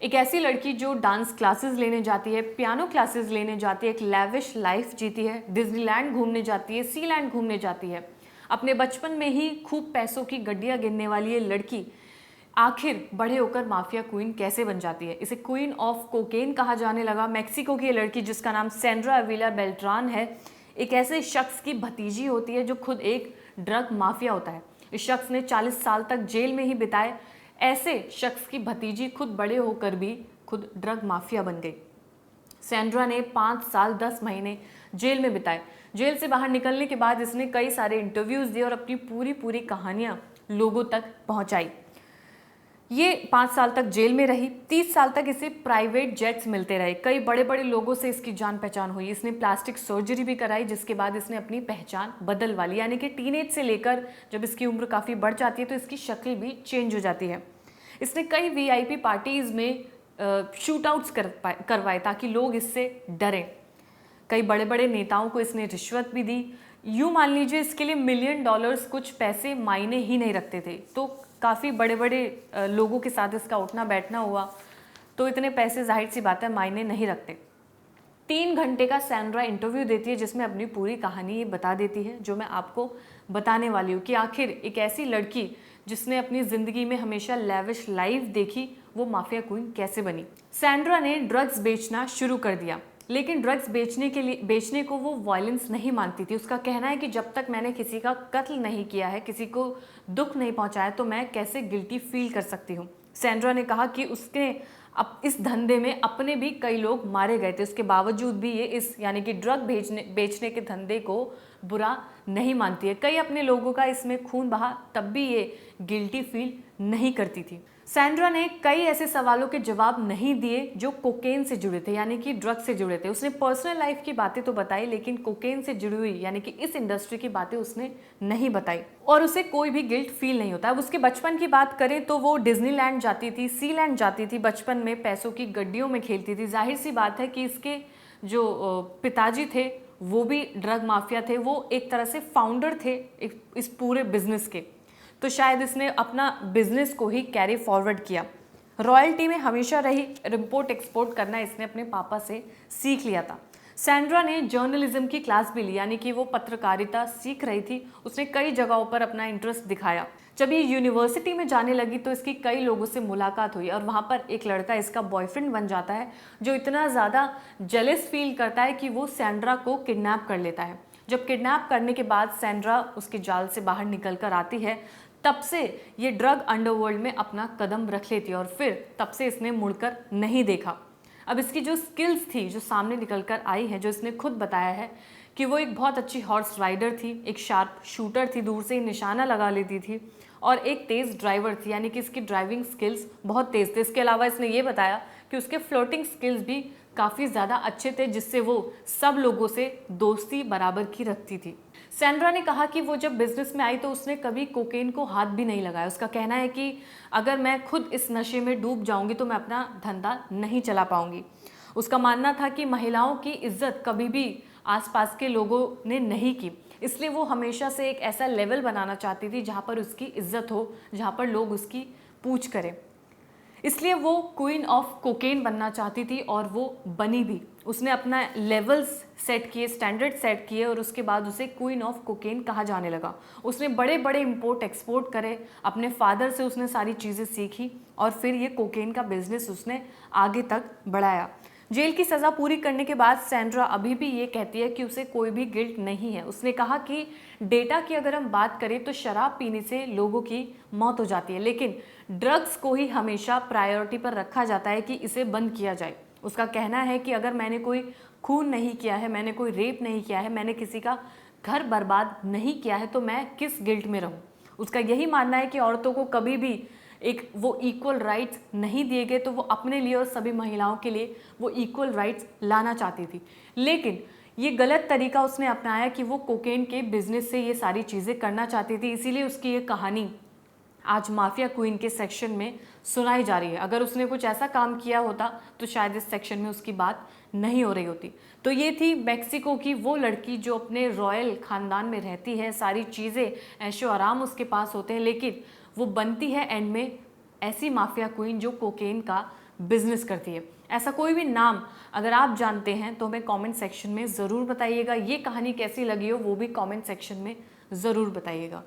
एक ऐसी लड़की जो डांस क्लासेस लेने जाती है, पियानो क्लासेस लेने जाती है, एक लैविश लाइफ जीती है, डिज्नीलैंड घूमने जाती है, सीलैंड घूमने जाती है। अपने बचपन में ही खूब पैसों की गड्डियां गिनने वाली ये लड़की आखिर बड़े होकर माफिया क्वीन कैसे बन जाती है? इसे क्वीन ऑफ कोकेन कहा जाने लगा। मेक्सिको की ये लड़की जिसका नाम सेंड्रा अविला बेल्ट्रान है, एक ऐसे शख्स की भतीजी होती है जो खुद एक ड्रग माफिया होता है। इस शख्स ने 40 साल तक जेल में ही बिताए। ऐसे शख्स की भतीजी खुद बड़े होकर भी खुद ड्रग माफिया बन गई। सैंड्रा ने 5 साल 10 महीने जेल में बिताए। जेल से बाहर निकलने के बाद इसने कई सारे इंटरव्यूज दिए और अपनी पूरी पूरी कहानियां लोगों तक पहुंचाई। ये 5 साल तक जेल में रही। 30 साल तक इसे प्राइवेट जेट्स मिलते रहे। कई बड़े बड़े लोगों से इसकी जान पहचान हुई। इसने प्लास्टिक सर्जरी भी कराई, जिसके बाद इसने अपनी पहचान बदल वाली, यानी कि टीनेज से लेकर जब इसकी उम्र काफ़ी बढ़ जाती है तो इसकी शक्ल भी चेंज हो जाती है। इसने कई वीआईपी पार्टीज में शूट आउट्स करवाए ताकि लोग इससे डरें। कई बड़े बड़े नेताओं को इसने रिश्वत भी दी। यूँ मान लीजिए इसके लिए $1 मिलियन कुछ पैसे मायने ही नहीं रखते थे। तो काफ़ी बड़े बड़े लोगों के साथ इसका उठना बैठना हुआ, तो इतने पैसे जाहिर सी बात है मायने नहीं रखते। 3 घंटे का सैंड्रा इंटरव्यू देती है जिसमें अपनी पूरी कहानी ये बता देती है जो मैं आपको बताने वाली हूँ कि आखिर एक ऐसी लड़की जिसने अपनी ज़िंदगी में हमेशा लैविश लाइफ देखी, वो माफिया क्वीन कैसे बनी। सैंड्रा ने ड्रग्स बेचना शुरू कर दिया, लेकिन ड्रग्स बेचने को वो वायलेंस नहीं मानती थी। उसका कहना है कि जब तक मैंने किसी का कत्ल नहीं किया है, किसी को दुख नहीं पहुंचाया, तो मैं कैसे गिल्टी फील कर सकती हूँ। सैंड्रा ने कहा कि उसके अब इस धंधे में अपने भी कई लोग मारे गए थे, उसके बावजूद भी ये इस यानी कि ड्रग बेचने के धंधे को बुरा नहीं मानती है। कई अपने लोगों का इसमें खून बहा, तब भी ये गिल्टी फील नहीं करती थी। सैंड्रा ने कई ऐसे सवालों के जवाब नहीं दिए जो कोकेन से जुड़े थे, यानी कि ड्रग से जुड़े थे। उसने पर्सनल लाइफ की बातें तो बताई, लेकिन कोकेन से जुड़ी हुई यानी कि इस इंडस्ट्री की बातें उसने नहीं बताई और उसे कोई भी गिल्ट फील नहीं होता। अब उसके बचपन की बात करें तो वो डिज्नीलैंड जाती थी, सीलैंड जाती थी, बचपन में पैसों की गड्डियों में खेलती थी। जाहिर सी बात है कि इसके जो पिताजी थे वो भी ड्रग माफिया थे, वो एक तरह से फाउंडर थे इस पूरे बिजनेस के। तो शायद इसने अपना बिजनेस को ही कैरी फॉरवर्ड किया। रॉयल्टी में हमेशा रही, इम्पोर्ट एक्सपोर्ट करना इसने अपने पापा से सीख लिया था। सैंड्रा ने जर्नलिज्म की क्लास भी ली, यानी कि वो पत्रकारिता सीख रही थी। उसने कई जगहों पर अपना इंटरेस्ट दिखाया। जब ये यूनिवर्सिटी में जाने लगी तो इसकी कई लोगों से मुलाकात हुई और वहाँ पर एक लड़का इसका बॉयफ्रेंड बन जाता है जो इतना ज़्यादा जेलस फील करता है कि वो सैंड्रा को किडनैप कर लेता है। जब किडनैप करने के बाद सैंड्रा उसके जाल से बाहर निकल कर आती है, तब से ये ड्रग अंडरवर्ल्ड में अपना कदम रख लेती है और फिर तब से इसने मुड़कर नहीं देखा। अब इसकी जो स्किल्स थी जो सामने निकल कर आई है, जो इसने खुद बताया है कि वो एक बहुत अच्छी हॉर्स राइडर थी, एक शार्प शूटर थी, दूर से ही निशाना लगा लेती थी और एक तेज़ ड्राइवर थी, यानी कि इसकी ड्राइविंग स्किल्स बहुत तेज़ थे। इसके अलावा इसने ये बताया कि उसके फ्लोटिंग स्किल्स भी काफ़ी ज़्यादा अच्छे थे, जिससे वो सब लोगों से दोस्ती बराबर की रखती थी। सैंड्रा ने कहा कि वो जब बिजनेस में आई तो उसने कभी कोकेन को हाथ भी नहीं लगाया। उसका कहना है कि अगर मैं खुद इस नशे में डूब जाऊंगी तो मैं अपना धंधा नहीं चला पाऊंगी। उसका मानना था कि महिलाओं की इज्जत कभी भी आसपास के लोगों ने नहीं की, इसलिए वो हमेशा से एक ऐसा लेवल बनाना चाहती थी जहाँ पर उसकी इज्जत हो, जहाँ पर लोग उसकी पूछ करें। इसलिए वो क्वीन ऑफ कोकेन बनना चाहती थी और वो बनी भी। उसने अपना लेवल्स सेट किए, स्टैंडर्ड सेट किए और उसके बाद उसे क्वीन ऑफ कोकेन कहा जाने लगा। उसने बड़े बड़े इंपोर्ट एक्सपोर्ट करे, अपने फादर से उसने सारी चीज़ें सीखी और फिर ये कोकेन का बिजनेस उसने आगे तक बढ़ाया। जेल की सज़ा पूरी करने के बाद सैंड्रा अभी भी ये कहती है कि उसे कोई भी गिल्ट नहीं है। उसने कहा कि डेटा की अगर हम बात करें तो शराब पीने से लोगों की मौत हो जाती है, लेकिन ड्रग्स को ही हमेशा प्रायोरिटी पर रखा जाता है कि इसे बंद किया जाए। उसका कहना है कि अगर मैंने कोई खून नहीं किया है, मैंने कोई रेप नहीं किया है, मैंने किसी का घर बर्बाद नहीं किया है, तो मैं किस गिल्ट में रहूं। उसका यही मानना है कि औरतों को कभी भी एक वो इक्वल राइट्स नहीं दिए गए, तो वो अपने लिए और सभी महिलाओं के लिए वो इक्वल राइट्स लाना चाहती थी। लेकिन ये गलत तरीका उसने अपनाया कि वो कोकेन के बिजनेस से ये सारी चीज़ें करना चाहती थी, इसीलिए उसकी ये कहानी आज माफिया क्वीन के सेक्शन में सुनाई जा रही है। अगर उसने कुछ ऐसा काम किया होता तो शायद इस सेक्शन में उसकी बात नहीं हो रही होती। तो ये थी मेक्सिको की वो लड़की जो अपने रॉयल ख़ानदान में रहती है, सारी चीज़ें ऐशो आराम उसके पास होते हैं, लेकिन वो बनती है एंड में ऐसी माफिया क्वीन जो कोकेन का बिजनेस करती है। ऐसा कोई भी नाम अगर आप जानते हैं तो हमें कमेंट सेक्शन में ज़रूर बताइएगा। ये कहानी कैसी लगी हो वो भी कमेंट सेक्शन में ज़रूर बताइएगा।